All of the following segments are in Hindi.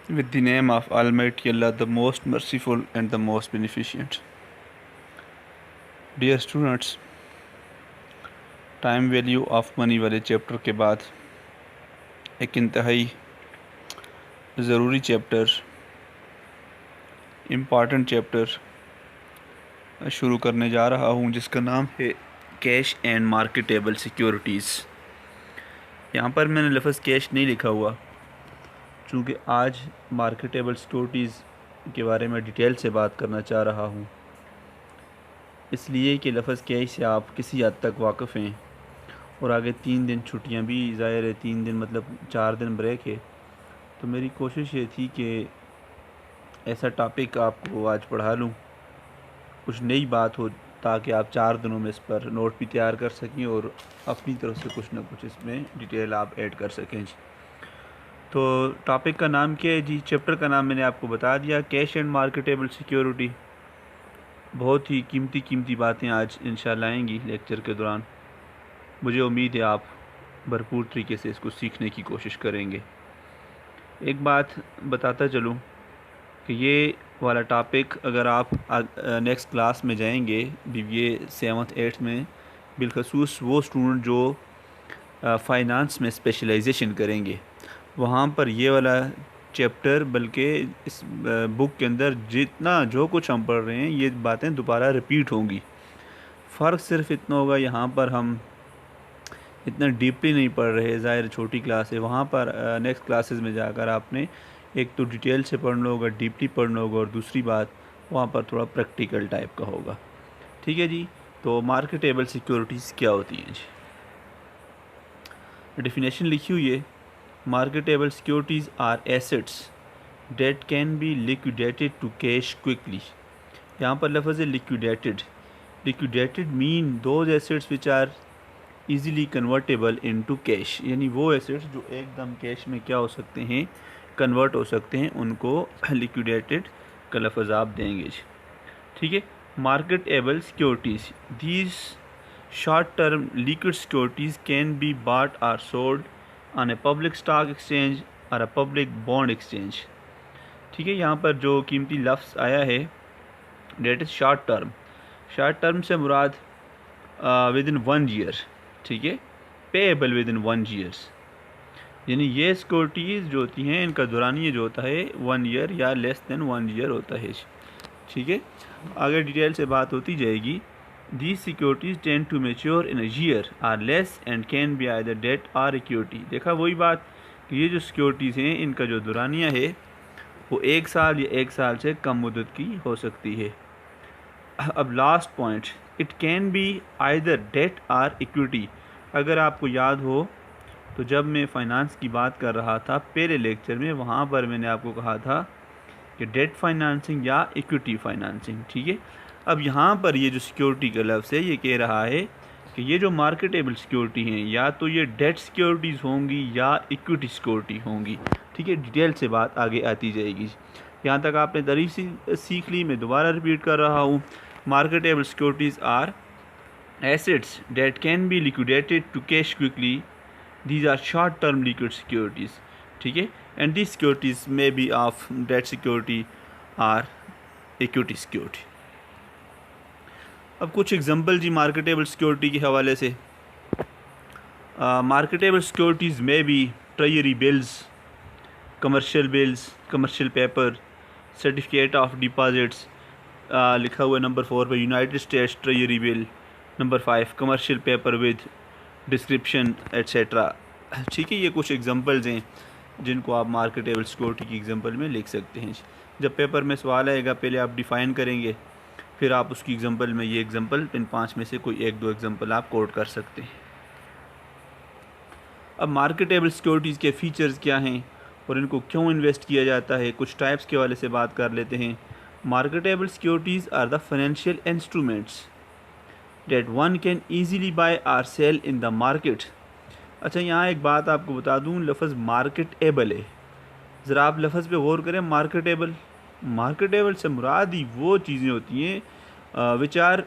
With the name of Almighty Allah, the most merciful and the most beneficent. Dear students, time value of money वाले चैप्टर के बाद एक इंतहाई ज़रूरी चैप्टर, इम्पॉर्टेंट चैप्टर शुरू करने जा रहा हूँ, जिसका नाम है कैश एंड मार्केटेबल सिक्योरिटीज़। यहाँ पर मैंने लफ्ज़ कैश नहीं लिखा हुआ, चूँकि आज मार्केटेबल सिक्योरिटीज़ के बारे में डिटेल से बात करना चाह रहा हूँ, इसलिए कि लफ्ज़ कैश से आप किसी हद तक वाकिफ़ हैं और आगे 3 दिन छुट्टियाँ भी ज़ाहिर है, 3 दिन मतलब 4 दिन ब्रेक है। तो मेरी कोशिश ये थी कि ऐसा टॉपिक आपको आज पढ़ा लूँ, कुछ नई बात हो, ताकि आप 4 दिनों में इस पर नोट भी तैयार कर सकें और अपनी तरफ से कुछ ना कुछ इसमें डिटेल आप ऐड कर सकें जी। तो टॉपिक का नाम क्या है जी? चैप्टर का नाम मैंने आपको बता दिया, कैश एंड मार्केटेबल सिक्योरिटी। बहुत ही कीमती बातें आज इंशाल्लाह आएंगी लेक्चर के दौरान। मुझे उम्मीद है आप भरपूर तरीके से इसको सीखने की कोशिश करेंगे। एक बात बताता चलूँ कि ये वाला टॉपिक अगर आप नेक्स्ट क्लास में जाएंगे, ये 7th 8th में, बिलखसूस वो स्टूडेंट जो फ़ाइनेंस में स्पेशलाइजेशन करेंगे, वहाँ पर ये वाला चैप्टर, बल्कि इस बुक के अंदर जितना जो कुछ हम पढ़ रहे हैं, ये बातें दोबारा रिपीट होंगी। फ़र्क सिर्फ इतना होगा, यहाँ पर हम इतना डीपली नहीं पढ़ रहे, ज़ाहिर छोटी क्लास है। वहाँ पर नेक्स्ट क्लासेस में जाकर आपने एक तो डिटेल से पढ़ना होगा, डीपली पढ़ना होगा, और दूसरी बात वहाँ पर थोड़ा प्रैक्टिकल टाइप का होगा। ठीक है जी। तो मार्केटेबल सिक्योरिटीज़ क्या होती हैं जी? डेफिनेशन लिखी हुई है, marketable securities are assets that can be liquidated to cash quickly. यहाँ पर लफ्ज़ है liquidated. Liquidated mean those assets which are easily convertible into cash, यानी वो एसेट्स जो एकदम कैश में क्या हो सकते हैं, कन्वर्ट हो सकते हैं, उनको लिक्विडेटेड का लफ्ज़ आप देंगे। ठीक है। Marketable securities, these short term liquid securities can be bought or sold on a public stock exchange और अ पब्लिक बॉन्ड एक्सचेंज। ठीक है। यहाँ पर जो कीमती लफ्ज़ आया है, that is short term. Short term से मुराद विद इन 1 ईयर, ठीक है, पेएबल विद इन 1 ईयर्स, यानी ये सिक्योरिटीज़ जो होती हैं, इनका दौरानिया जो होता है 1 ईयर या लेस देन 1 ईयर होता है। ठीक है। आगे डिटेल से बात होती जाएगी। These securities tend to mature in a year or less and can be either debt or equity. देखा वही बात कि ये जो सिक्योरिटीज़ हैं, इनका जो दौरानिया है वो 1 साल या 1 साल से कम मुद्दत की हो सकती है। अब last point, it can be either debt or equity. अगर आपको याद हो तो जब मैं फ़ाइनेंस की बात कर रहा था पहले लेक्चर में, वहाँ पर मैंने आपको कहा था कि डेट फाइनेंसिंग या इक्विटी फाइनेंसिंग। ठीक है। अब यहाँ पर ये जो सिक्योरिटी का लफ्ज़ है, ये कह रहा है कि ये जो मार्केटेबल सिक्योरिटी हैं, या तो ये डेट सिक्योरिटीज़ होंगी या इक्विटी सिक्योरिटी होंगी। ठीक है। डिटेल से बात आगे आती जाएगी। यहाँ तक आपने तारीफ सीख ली, मैं दोबारा रिपीट कर रहा हूँ। Marketable securities are assets that can be liquidated to cash quickly, these are short term liquid securities। ठीक है। and these securities may be of debt security or equity security। अब कुछ एग्जांपल जी मार्केटेबल सिक्योरिटी के हवाले से। मार्केटेबल सिक्योरिटीज़ में बी treasury bills, commercial bills, commercial paper, certificate of deposits, लिखा हुआ नंबर 4 पर United States treasury bill, number 5 commercial paper with description etcetera. ठीक है। ये कुछ एग्जांपल्स हैं जिनको आप मार्केटेबल सिक्योरिटी की एग्जांपल में लिख सकते हैं। जब पेपर में सवाल आएगा, पहले आप डिफ़ाइन करेंगे, फिर आप उसकी एग्जांपल में ये एग्जांपल, इन 5 में से कोई 1-2 एग्जांपल आप कोट कर सकते हैं। अब मार्केटेबल सिक्योरिटीज़ के फ़ीचर्स क्या हैं और इनको क्यों इन्वेस्ट किया जाता है, कुछ टाइप्स के वाले से बात कर लेते हैं। Marketable securities are the financial instruments that one can easily buy or sell in the market. अच्छा, यहाँ एक बात आपको बता दूँ, लफ्ज़ मार्केटेबल है, ज़रा आप लफ्ज़ पे गौर करें। मार्केटेबल से मुराद ही वो चीज़ें होती हैं which are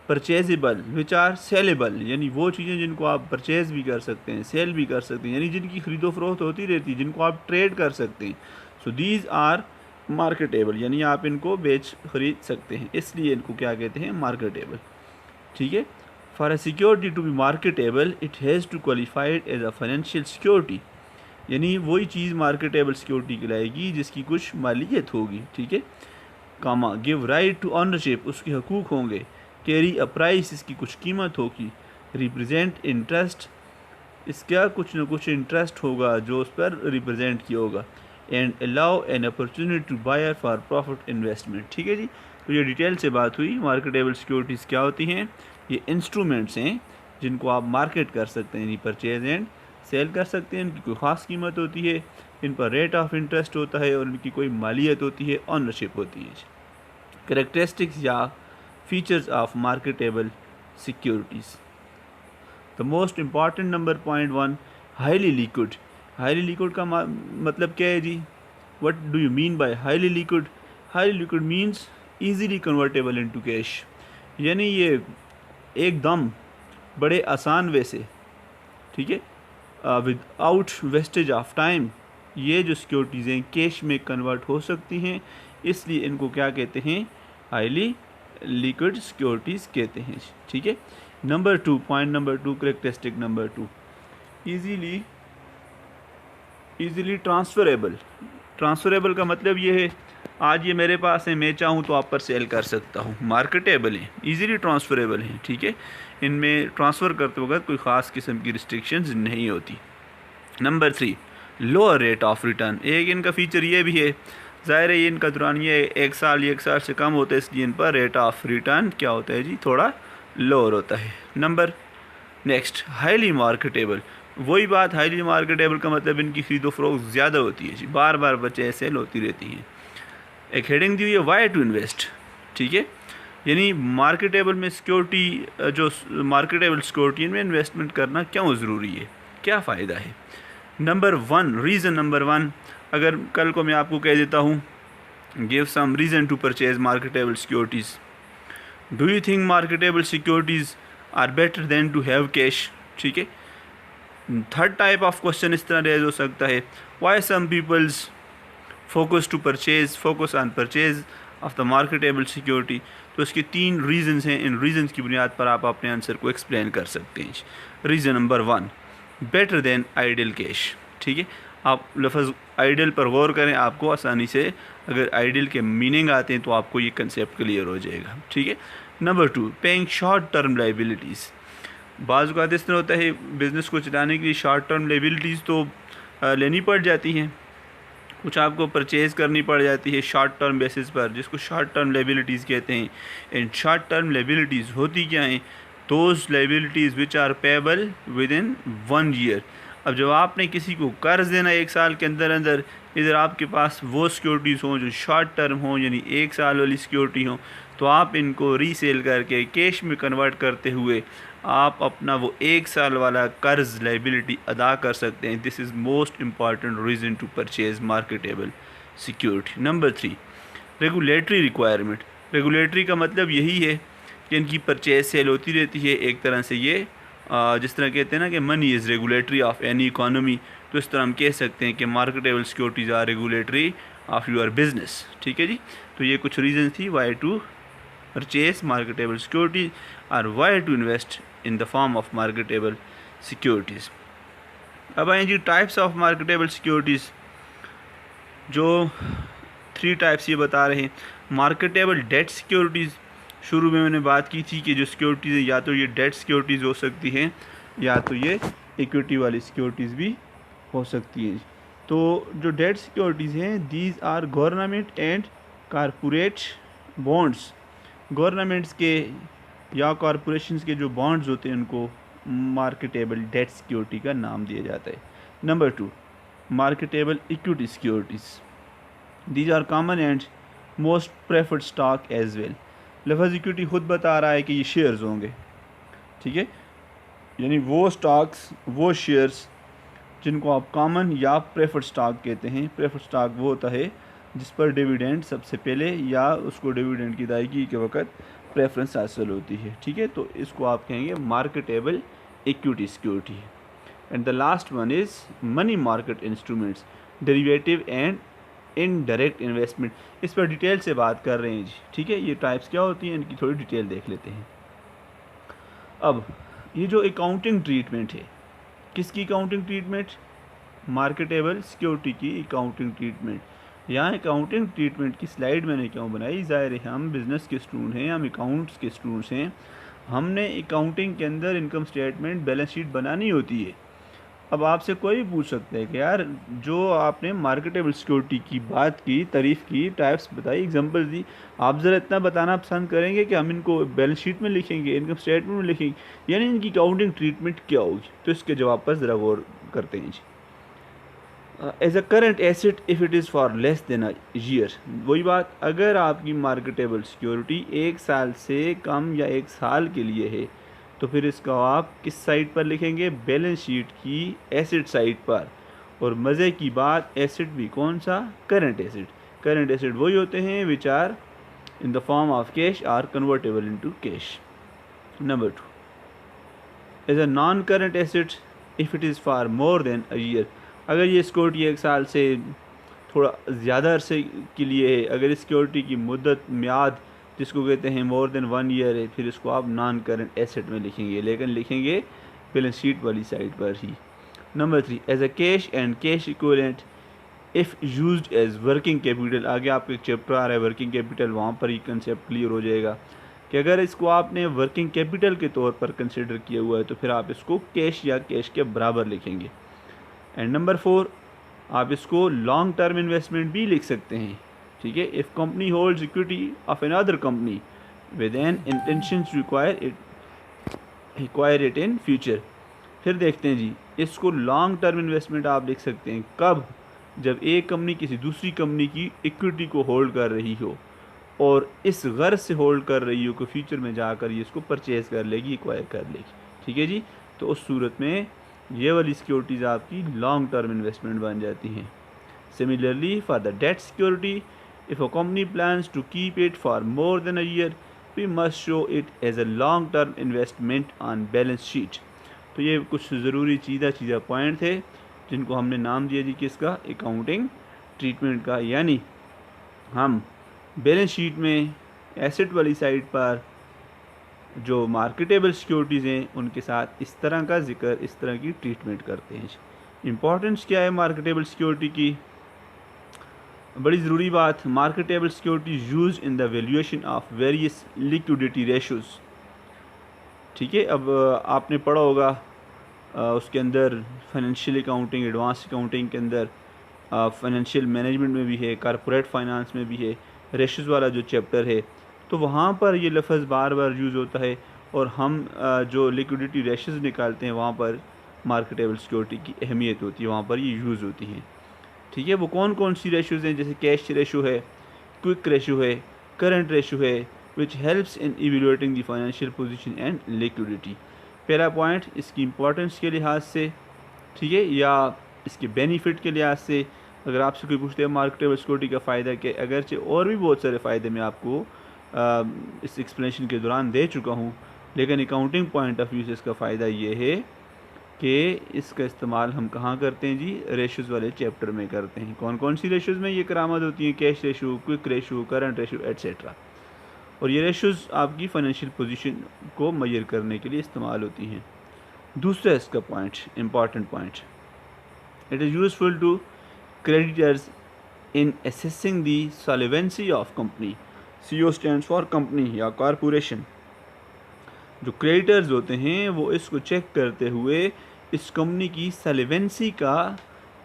purchasable, which are sellable, यानी वो चीज़ें जिनको आप परचेज़ भी कर सकते हैं, सेल भी कर सकते हैं, यानी जिनकी ख़रीदो फरोख्त होती रहती है, जिनको आप ट्रेड कर सकते हैं। सो दीज आर मार्केटेबल, यानी आप इनको बेच खरीद सकते हैं, इसलिए इनको क्या कहते हैं, मार्केटेबल। ठीक है। For a security to be marketable it has to qualified as a financial security, यानी वही चीज़ मार्केटेबल सिक्योरिटी कहलाएगी जिसकी कुछ मालियत होगी। ठीक है। कामा गिव राइट टू ऑनरशिप, उसके हकूक़ होंगे। कैरी अ प्राइस, इसकी कुछ कीमत होगी। रिप्रेजेंट इंटरेस्ट, इसका कुछ न कुछ इंटरेस्ट होगा जो उस पर रिप्रेजेंट किया होगा। And allow an opportunity to buyer for profit investment. ठीक है जी। तो ये डिटेल से बात हुई मार्केटेबल सिक्योरिटीज़ क्या होती हैं। ये इंस्ट्रूमेंट्स हैं जिनको आप मार्केट कर सकते हैं, यानी परचेज एंड सेल कर सकते हैं। इनकी कोई ख़ास कीमत होती है, इन पर रेट ऑफ इंटरेस्ट होता है और इनकी कोई मालियत होती है, ऑनरशिप होती है। कैरेक्टरिस्टिक्स या features of marketable securities. The most important number point 1, highly liquid. Highly liquid का मतलब क्या है जी? What do you mean by highly liquid? Highly liquid means easily convertible into cash, यानी ये एकदम बड़े आसान वे से, ठीक है, विदाउट वेस्टेज ऑफ टाइम, ये जो सिक्योरिटीज़ हैं कैश में कन्वर्ट हो सकती हैं, इसलिए इनको क्या कहते हैं? हाईली लिक्विड सिक्योरिटीज़ कहते हैं। ठीक है। Number 2, point number 2, characteristic number 2, easily transferable. Transferable का मतलब ये है, आज ये मेरे पास है, मैं चाहूँ तो आप पर सेल कर सकता हूँ। मार्केटेबल है, ईजीली ट्रांसफरेबल है। ठीक है। इनमें ट्रांसफ़र करते वक्त कोई ख़ास किस्म की रिस्ट्रिक्शंस नहीं होती। Number 3, lower rate of return. एक इनका फ़ीचर ये भी है, ज़ाहिर है ये इनका दौरान ये 1 साल से कम होता है, इसलिए इन पर रेट ऑफ रिटर्न क्या होता है जी? थोड़ा लोअर होता है। Next, highly marketable. वही बात, हाईली मार्केटेबल का मतलब इनकी खरीदो फरोख्त ज़्यादा होती है जी, बार बार बचे सेल होती रहती हैं। एक हेडिंग दी हुई है, वाई टू इन्वेस्ट। ठीक है। यानी मार्केटेबल में सिक्योरिटी, जो मार्केटेबल सिक्योरिटी में इन्वेस्टमेंट करना क्यों ज़रूरी है, क्या फ़ायदा है? नंबर 1, रीज़न नंबर 1, अगर कल को मैं आपको कह देता हूँ give some reason to purchase marketable securities, do you think marketable securities are better than to have cash? ठीक है। थर्ड टाइप ऑफ क्वेश्चन इस तरह रेज हो सकता है, why some peoples focus on purchase of the marketable security. तो इसके 3 रीज़न्स हैं, इन रीज़न्स की बुनियाद पर आप अपने आंसर को एक्सप्लेन कर सकते हैं। Reason number 1, better than ideal cash. ठीक है। आप लफ्ज़ आइडियल पर गौर करें, आपको आसानी से अगर आइडियल के मीनिंग आते हैं तो आपको ये कंसेप्ट क्लियर हो जाएगा। ठीक है। Number 2, paying short term liabilities. बाज़ औक़ात इस तरह होता है, बिज़नेस को चलाने के लिए शॉर्ट टर्म लाइबिलिटीज़ तो लेनी पड़ जाती हैं, कुछ आपको परचेज़ करनी पड़ जाती है शॉर्ट टर्म बेसिस पर, जिसको शॉर्ट टर्म लाइबिलिटीज़ कहते हैं। एंड शॉर्ट टर्म लाइबिलिटीज़ होती क्या हैं? Those liabilities which are payable within 1 year. अब जब आपने किसी को कर्ज देना 1 साल के अंदर अंदर, इधर आपके पास वो सिक्योरिटीज़ हों जो शॉर्ट टर्म हों, यानी 1 साल वाली सिक्योरिटी हों, तो आप इनको रीसेल करके कैश में कन्वर्ट करते हुए आप अपना वो 1 साल वाला कर्ज लाइबिलिटी अदा कर सकते हैं। This is most important reason to purchase marketable security. Number 3, regulatory requirement. Regulatory का मतलब यही है कि इनकी परचेज सेल होती रहती है, एक तरह से ये जिस तरह कहते हैं ना कि money is regulatory of any economy, तो इस तरह हम कह सकते हैं कि marketable securities are regulatory of your business. ठीक है जी। तो ये कुछ रीज़न थी why to purchase marketable security और why to invest in the form of marketable securities. अब आए जी टाइप्स ऑफ मार्केटेबल सिक्योरिटीज़, जो 3 टाइप्स ये बता रहे हैं। मार्केटेबल डेट सिक्योरिटीज़, शुरू में मैंने बात की थी कि जो सिक्योरिटीज़ है या तो ये डेट सिक्योरिटीज़ हो सकती हैं या तो ये इक्विटी वाली सिक्योरिटीज़ भी हो सकती हैं। तो जो डेट सिक्योरिटीज़ हैं, these are government and corporate bonds. Governments के या कॉरपोरेशंस के जो बॉन्ड्स होते हैं उनको मार्केटेबल डेट सिक्योरिटी का नाम दिया जाता है। Number 2, marketable equity securities, these are common and most preferred stock as well. लफ्ज़ इक्विटी खुद बता रहा है कि ये शेयर्स होंगे। ठीक है। यानी वो स्टॉक्स, वो शेयर्स जिनको आप कॉमन या प्रेफर्ड स्टॉक कहते हैं। प्रेफर्ड स्टॉक वो होता है जिस पर डिविडेंड सबसे पहले या उसको डिविडेंड की अदायगी के वक्त प्रेफरेंस हासिल होती है। ठीक है। तो इसको आप कहेंगे marketable equity security. And the last one is money market instruments, derivative and indirect investment, इस पर डिटेल से बात कर रहे हैं जी, ठीक है। ये टाइप्स क्या होती हैं इनकी थोड़ी डिटेल देख लेते हैं। अब ये जो अकाउंटिंग ट्रीटमेंट है, किसकी अकाउंटिंग ट्रीटमेंट? मार्केटेबल सिक्योरिटी की अकाउंटिंग ट्रीटमेंट। यहाँ अकाउंटिंग ट्रीटमेंट की स्लाइड मैंने क्यों बनाई? ज़ाहिर है हम बिज़नेस के स्टूडेंट हैं, हम अकाउंट्स के स्टूडेंट्स हैं, हमने अकाउंटिंग के अंदर इनकम स्टेटमेंट बैलेंस शीट बनानी होती है। अब आपसे कोई भी पूछ सकता है कि यार जो आपने मार्केटेबल सिक्योरिटी की बात की, तारीफ़ की, टाइप्स बताई, एग्जांपल दी, आप ज़रा इतना बताना पसंद करेंगे कि हम इनको बैलेंस शीट में लिखेंगे, इनकम स्टेटमेंट में लिखेंगे, यानी इनकी अकाउंटिंग ट्रीटमेंट क्या होगी? तो इसके जवाब पर ज़रा गौर करते हैं जी। As a current asset if it is for less than a year, वही बात, अगर आपकी मार्केटेबल सिक्योरिटी 1 साल से कम या 1 साल के लिए है तो फिर इसका आप किस साइड पर लिखेंगे? बैलेंस शीट की एसेट साइड पर। और मज़े की बात, एसेट भी कौन सा? Current asset. करंट एसेट वही होते हैं which are in the form of cash or convertible into cash. Number 2, as a non current asset if it is for more than a year, अगर ये सिक्योरिटी 1 साल से थोड़ा ज़्यादा अरसे के लिए है, अगर इस सिक्योरिटी की मुद्दत, म्याद जिसको कहते हैं मोर देन 1 ईयर है, फिर इसको आप नॉन करंट एसेट में लिखेंगे, लेकिन लिखेंगे बैलेंस शीट वाली साइड पर ही। Number 3, as a cash and cash equivalent if used as working capital, आगे आपका एक चैप्टर आ रहा है वर्किंग कैपिटल, वहाँ पर ही कंसेप्ट क्लियर हो जाएगा कि अगर इसको आपने वर्किंग कैपिटल के तौर पर कंसिडर किया हुआ है तो फिर आप इसको कैश या कैश के बराबर लिखेंगे। एंड नंबर 4, आप इसको लॉन्ग टर्म इन्वेस्टमेंट भी लिख सकते हैं, ठीक है। If company holds equity of another company with an intention to acquire it in future, फिर देखते हैं जी, इसको लॉन्ग टर्म इन्वेस्टमेंट आप लिख सकते हैं कब? जब एक कंपनी किसी दूसरी कंपनी की इक्विटी को होल्ड कर रही हो और इस गर्ज से होल्ड कर रही हो कि फ्यूचर में जाकर ये इसको परचेज कर लेगी, एक्वायर कर लेगी, ठीक है जी। तो उस सूरत में ये वाली सिक्योरिटीज़ आपकी लॉन्ग टर्म इन्वेस्टमेंट बन जाती हैं। Similarly for the debt security, if a company plans to keep it for more than a year, we must show it as a long term investment on balance sheet. तो ये कुछ ज़रूरी चीज़ा पॉइंट थे जिनको हमने नाम दिया जी किसका? अकाउंटिंग ट्रीटमेंट का। यानी हम बैलेंस शीट में एसेट वाली साइड पर जो मार्केटेबल सिक्योरिटीज़ हैं उनके साथ इस तरह का जिक्र, इस तरह की ट्रीटमेंट करते हैं। इम्पॉर्टेंस क्या है मार्केटेबल सिक्योरिटी की? बड़ी ज़रूरी बात, marketable security use in the valuation of various liquidity ratios, ठीक है। अब आपने पढ़ा होगा उसके अंदर फाइनेंशियल अकाउंटिंग, एडवांस अकाउंटिंग के अंदर फाइनेंशियल मैनेजमेंट में भी है, कॉरपोरेट फाइनेंस में भी है, रेशोज़ वाला जो चैप्टर है, तो वहाँ पर ये लफ्ज़ बार बार यूज़ होता है। और हम जो लिक्विडिटी रेशोज़ निकालते हैं वहाँ पर मार्केटेबल सिक्योरिटी की अहमियत होती है, वहाँ पर ये यूज़ होती हैं, ठीक है। वो कौन कौन सी रेशोज़ हैं? जैसे कैश रेशो है, क्विक रेशो है, करंट रेशो है, which helps in evaluating the financial position and liquidity. पहला पॉइंट इसकी इम्पोर्टेंस के लिहाज से, ठीक है, या इसके बेनिफिट के लिहाज से। अगर आपसे कोई पूछते हैं मार्केटेबल सिक्योरिटी का फ़ायदा क्या, अगरचे और भी बहुत सारे फ़ायदे मैं आपको इस एक्सप्लेनेशन के दौरान दे चुका हूँ, लेकिन अकाउंटिंग पॉइंट ऑफ व्यू से इसका फ़ायदा ये है कि इसका इस्तेमाल हम कहाँ करते हैं जी? रेशोज़ वाले चैप्टर में करते हैं। कौन कौन सी रेशोज़ में ये करामत होती हैं? Cash ratio, quick ratio, current ratio etcetera. और ये रेशोज़ आपकी फाइनेंशियल पोजीशन को मेजर करने के लिए इस्तेमाल होती हैं। दूसरा इसका point, important point, it is useful to creditors in assessing the solvency of company. CO stands for company या कॉरपोरेशन। जो क्रेडिटर्स होते हैं वो इसको चेक करते हुए इस कंपनी की सॉल्वेंसी का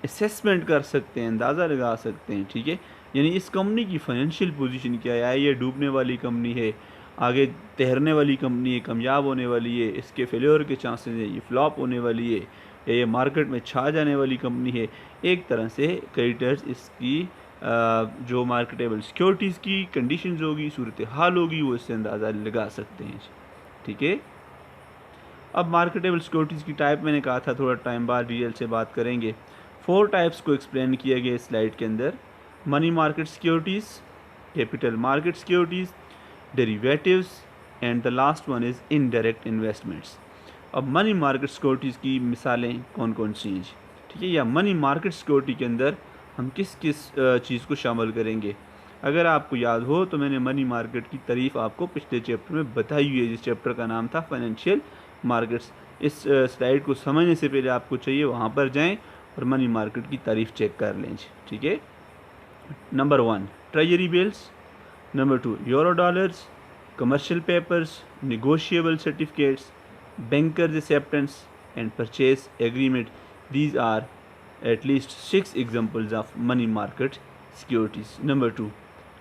असेसमेंट कर सकते हैं, अंदाज़ा लगा सकते हैं, ठीक है। यानी इस कंपनी की फाइनेंशियल पोजीशन क्या है, ये डूबने वाली कंपनी है, आगे तैरने वाली कंपनी है, कामयाब होने वाली है, इसके फेलियर के चांसेस है, ये फ्लॉप होने वाली है, या ये मार्केट में छा जाने वाली कंपनी है। एक तरह से क्रेडिटर्स इसकी जो मार्केटेबल सिक्योरिटीज़ की कंडीशंस होगी, सूरत हाल होगी, वो इससे अंदाज़ा लगा सकते हैं, ठीक है। अब मार्केटेबल सिक्योरिटीज़ की टाइप मैंने कहा था थोड़ा टाइम बाद डिटेल से बात करेंगे। 4 टाइप्स को एक्सप्लेन किया गया इस स्लाइड के अंदर। Money market securities, capital market securities, derivatives and the last one is indirect investments. अब मनी मार्केट सिक्योरिटीज़ की मिसालें कौन कौन सी हैं, ठीक है। या मनी मार्केट सिक्योरिटी के अंदर हम किस किस चीज़ को शामिल करेंगे। अगर आपको याद हो तो मैंने मनी मार्केट की तारीफ़ आपको पिछले चैप्टर में बताई हुई है, जिस चैप्टर का नाम था फाइनेंशियल मार्केट्स। इस स्लाइड को समझने से पहले आपको चाहिए वहाँ पर जाएं और मनी मार्केट की तारीफ़ चेक कर लें, ठीक है। Number 1 treasury bills, number 2 euro dollars, commercial papers, negotiable certificates, bankers' acceptance, and purchase agreement. These are at least 6 examples of money market securities. Number 2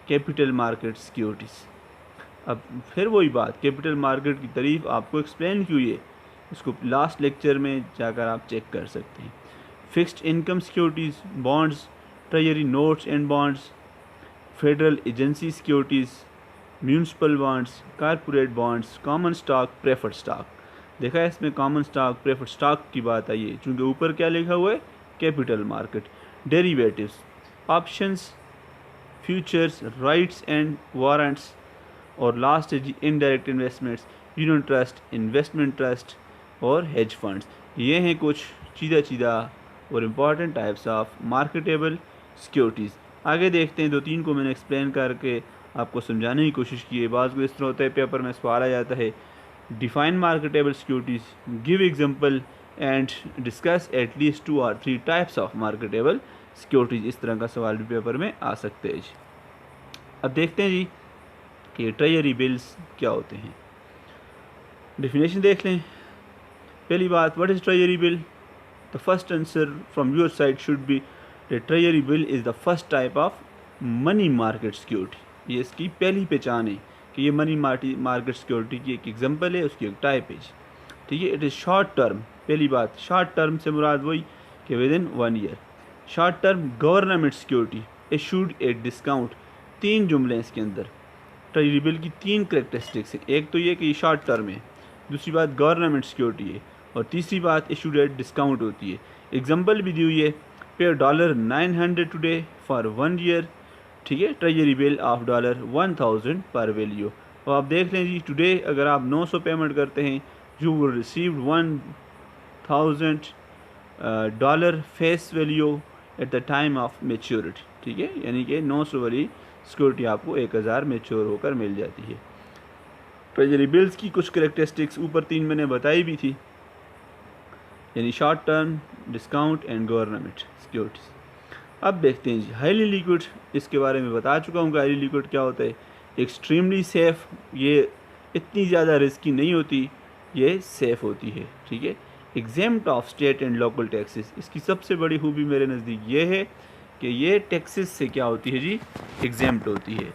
capital market securities. अब फिर वही बात, कैपिटल मार्केट की तारीफ आपको एक्सप्लेन की हुई है, इसको लास्ट लेक्चर में जाकर आप चेक कर सकते हैं। Fixed income securities, bonds, treasury notes and bonds, federal agency securities, municipal bonds, corporate bonds, common stock, preferred stock. देखा है इसमें कॉमन स्टॉक, प्रेफर्ड स्टॉक की बात आई है, चूँकि ऊपर क्या लिखा हुआ है, capital market. Derivatives, options, futures, rights and warrants, और लास्ट है जी indirect investments, unit trust, investment trust और हेज फंड्स। ये हैं कुछ सीधा और important types of marketable securities. आगे देखते हैं, 2-3 को मैंने एक्सप्लेन करके आपको समझाने की कोशिश की है। बाज़ को इस तरह होता है, पेपर में सवाल आ जाता है, define marketable securities, give example and discuss at least 2 और 3 टाइप्स ऑफ मार्केटेबल सिक्योरिटीज़। इस तरह का सवाल भी पेपर में आ सकते हैं जी। अब देखते हैं जी कि ट्रेजरी बिल्स क्या होते हैं। डेफिनेशन देख लें। पहली बात, what is treasury bill? The first answer from your side should be the treasury bill is the first type of money market security. ये इसकी पहली पहचान है कि ये मनी मार्केट सिक्योरिटी की एक एग्जांपल है, उसकी एक टाइप है, ठीक है। It is short term. पहली बात, शॉर्ट टर्म से मुराद वही कि with in 1 year. Short term government security issued at discount. 3 जुमले इसके अंदर। ट्रेजरी बिल की 3 करेक्टरिस्टिक्स हैं। एक तो ये कि ये शॉर्ट टर्म है, दूसरी बात गवर्नमेंट सिक्योरिटी है, और तीसरी बात इशूड एट डिस्काउंट होती है। एग्जांपल भी दी हुई है, पे $900 टुडे फॉर 1 ईयर, ठीक है। ट्रेजरी बिल ऑफ $1000 पर वैल्यू। तो आप देख लें जी, टुडे अगर आप 900 पेमेंट करते हैं, you will receive $1000 face value at the time of maturity, ठीक है। यानी कि 900 वाली सिक्योरिटी आपको 1000 मेच्योर होकर मिल जाती है। ट्रेजरी बिल्स की कुछ करेक्टरिस्टिक्स ऊपर 3 मैंने बताई भी थी, यानी short term, discount and government securities. अब देखते हैं जी हाईली लिक्विड, इसके बारे में बता चुका हूँ कि हाईली लिक्विड क्या होता है। एक्सट्रीमली सेफ़, ये इतनी ज़्यादा रिस्की नहीं होती, ये सेफ़ होती है, ठीक है। Exempt of state and local taxes, इसकी सबसे बड़ी खूबी मेरे नज़दीक ये है कि ये टैक्सेस से क्या होती है जी, एग्जेम्प्ट होती है।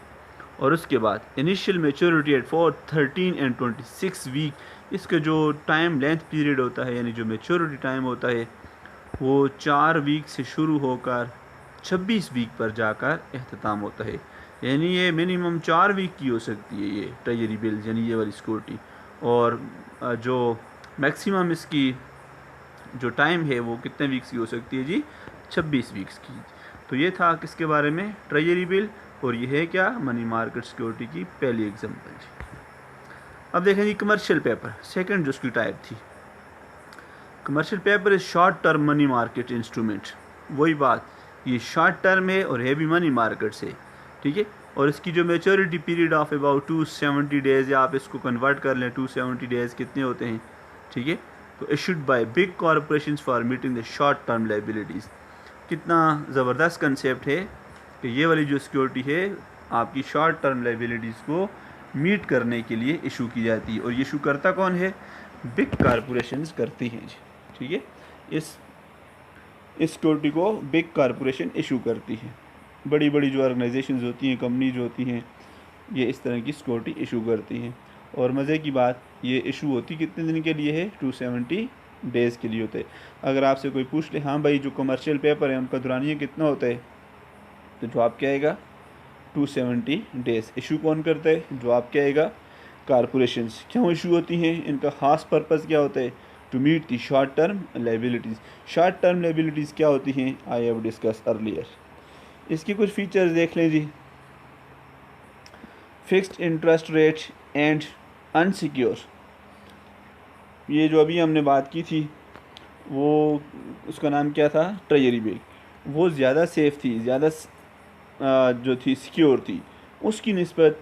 और उसके बाद initial maturity at 13 and 26 week, इसका जो टाइम लेंथ पीरियड होता है, यानी जो मेच्योरिटी टाइम होता है, वो 4 वीक से शुरू होकर 26 वीक पर जाकर अख्ताम होता है। यानी ये मिनिमम 4 वीक की हो सकती है ये ट्रेजरी बिल, यानी ये वाली सिक्योरिटी, और जो मैक्सिमम इसकी जो टाइम है वो कितने वीक्स की हो सकती है जी, 26 वीक्स की। तो ये था किसके बारे में, ट्रेजरी बिल, और ये है क्या, मनी मार्केट सिक्योरिटी की पहली एग्जांपल जी। अब देखें जी कमर्शियल पेपर, सेकंड जो उसकी टाइप थी। Commercial paper is short term money market instrument. वही बात, ये शॉर्ट टर्म है और है भी मनी मार्केट से, ठीक है। और इसकी जो maturity period of about 270 days, या आप इसको कन्वर्ट कर लें 270 डेज़ कितने होते हैं, ठीक है। तो issued by big corporations for meeting the short term liabilities. कितना ज़बरदस्त कंसेप्ट है कि ये वाली जो सिक्योरिटी है आपकी शॉर्ट टर्म लायबिलिटीज़ को मीट करने के लिए इशू की जाती है। और ये इशू करता कौन है, बिग कॉरपोरेशंस करती हैं जी, ठीक है। इस सिक्योरिटी को बिग कॉरपोरेशन इशू करती है। बड़ी बड़ी जो ऑर्गेनाइजेशंस होती हैं, कंपनी जो होती हैं, ये इस तरह की सिक्योरिटी इशू करती हैं। और मज़े की बात, ये इशू होती कितने दिन के लिए है, 270 डेज़ के लिए होते हैं। अगर आपसे कोई पूछ ले, हाँ भाई जो कमर्शियल पेपर है उनका दुरानिया कितना होता है, तो जवाब क्या आएगा, 270 डेज़। इशू कौन करता है, जवाब क्या आएगा, कॉरपोरेशंस। क्यों इशू होती हैं, इनका ख़ास पर्पज़ क्या होता है, to meet the short term liabilities. Short term liabilities क्या होती हैं, आई हैव डिस्कस अर्लियर। इसकी कुछ फीचर्स देख लें जी। Fixed interest rate and unsecure, ये जो अभी हमने बात की थी वो उसका नाम क्या था, ट्रेजरी बिल। वो ज़्यादा सेफ़ थी, ज़्यादा जो थी सिक्योर थी, उसकी निस्बत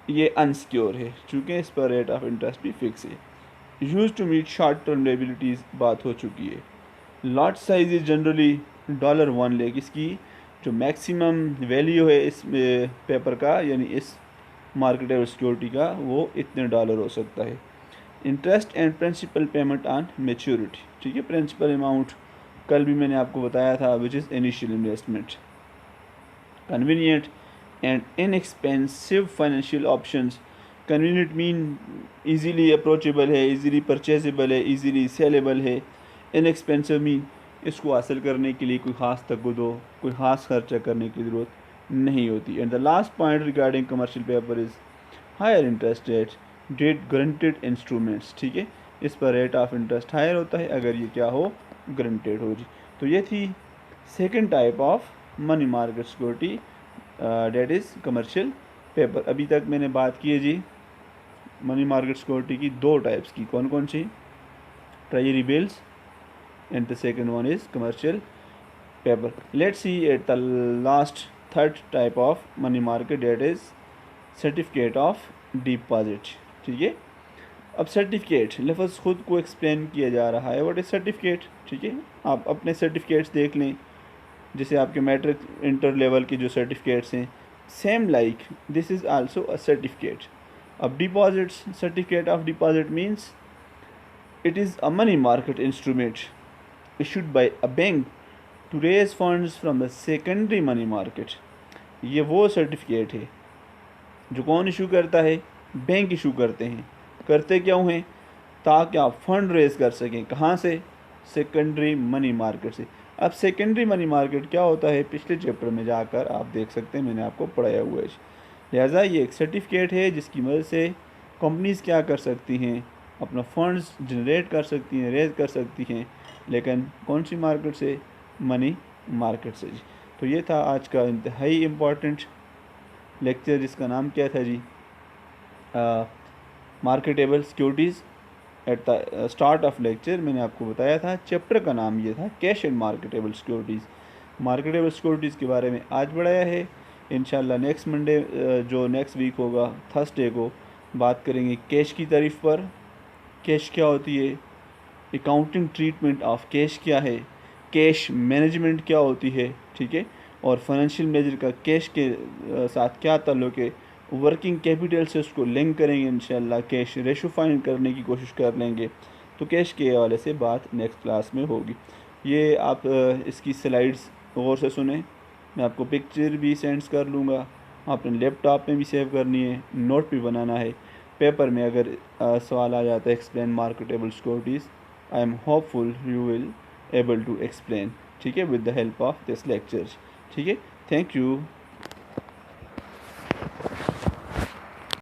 ये अनसिक्योर है, चूँकि इस पर रेट ऑफ इंटरेस्ट भी फिक्स है। Use to meet short term liabilities बात हो चुकी है। Lot size is generally $1 lakh, इसकी जो मैक्सिमम वैल्यू है इस पेपर का, यानी इस मार्केटेबल सिक्योरिटी का, वो इतने डॉलर हो सकता है। Interest and principal payment on maturity, ठीक है। प्रिंसिपल अमाउंट कल भी मैंने आपको बताया था, which is initial investment. Convenient and inexpensive financial options. Convenient mean easily approachable है, इजीली परचेजेबल है, इजीली सेलेबल है। इनएक्सपेंसिव मीन इसको हासिल करने के लिए कोई ख़ास तगदो, कोई ख़ास खर्चा करने की ज़रूरत नहीं होती। And the last point regarding commercial paper is higher interest rate that guaranteed instruments, ठीक है। इस पर रेट ऑफ इंटरेस्ट हायर होता है अगर ये क्या हो, गारंटेड हो जी। तो ये थी second type of money market security, that is commercial paper. अभी तक मैंने बात की है जी मनी मार्केट सिक्योरिटी की दो टाइप्स की, कौन कौन सी? Treasury bills and the second one is commercial paper. Let's see at the last third type of money market, that is certificate of deposit, ठीक है। अब सर्टिफिकेट लफ्ज़ ख़ुद को एक्सप्लेन किया जा रहा है, व्हाट इज़ सर्टिफिकेट, ठीक है। आप अपने सर्टिफिकेट्स देख लें, जैसे आपके मैट्रिक इंटर लेवल के जो सर्टिफिकेट्स हैं, same like this is also a certificate. अब deposits, certificate of deposit means it is a money market instrument issued by a bank to raise funds from the secondary money market। ये वो सर्टिफिकेट है जो कौन इशू करता है? बैंक इशू करते हैं। करते क्यों हैं? ताकि आप फंड रेज कर सकें। कहाँ से? सेकेंडरी मनी मार्केट से। अब सेकेंडरी मनी मार्केट क्या होता है, पिछले चैप्टर में जाकर आप देख सकते हैं, मैंने आपको पढ़ाया हुआ है। लिहाजा ये एक सर्टिफिकेट है जिसकी मदद से कंपनीज़ क्या कर सकती हैं, अपना फंड्स जनरेट कर सकती हैं, रेज कर सकती हैं, लेकिन कौन सी मार्केट से? मनी मार्केट से जी। तो ये था आज का इंतहाई इम्पॉर्टेंट लेक्चर, जिसका नाम क्या था जी? Marketable securities. At the start of lecture मैंने आपको बताया था चैप्टर का नाम ये था, cash and marketable securities. Marketable securities के बारे में आज बढ़ाया है। इंशाल्लाह नेक्स्ट मंडे, जो नेक्स्ट वीक होगा, थर्सडे को बात करेंगे कैश की तारीफ़ पर। कैश क्या होती है, अकाउंटिंग ट्रीटमेंट ऑफ कैश क्या है, कैश मैनेजमेंट क्या होती है, ठीक है, और फाइनेंशियल मेजर का कैश के साथ क्या ताल्लुक़ है, वर्किंग कैपिटल से उसको लिंक करेंगे इंशाल्लाह, कैश रेशो फाइंड करने की कोशिश कर लेंगे। तो कैश के हवाले से बात नेक्स्ट क्लास में होगी। ये आप इसकी स्लाइड्स गौर से सुने, मैं आपको पिक्चर भी सेंड कर लूँगा, आपने लैपटॉप में भी सेव करनी है, नोट भी बनाना है। पेपर में अगर सवाल आ जाता है explain marketable securities, I am hopeful you will able to explain, ठीक है, with the help of this lecture, ठीक है। Thank you.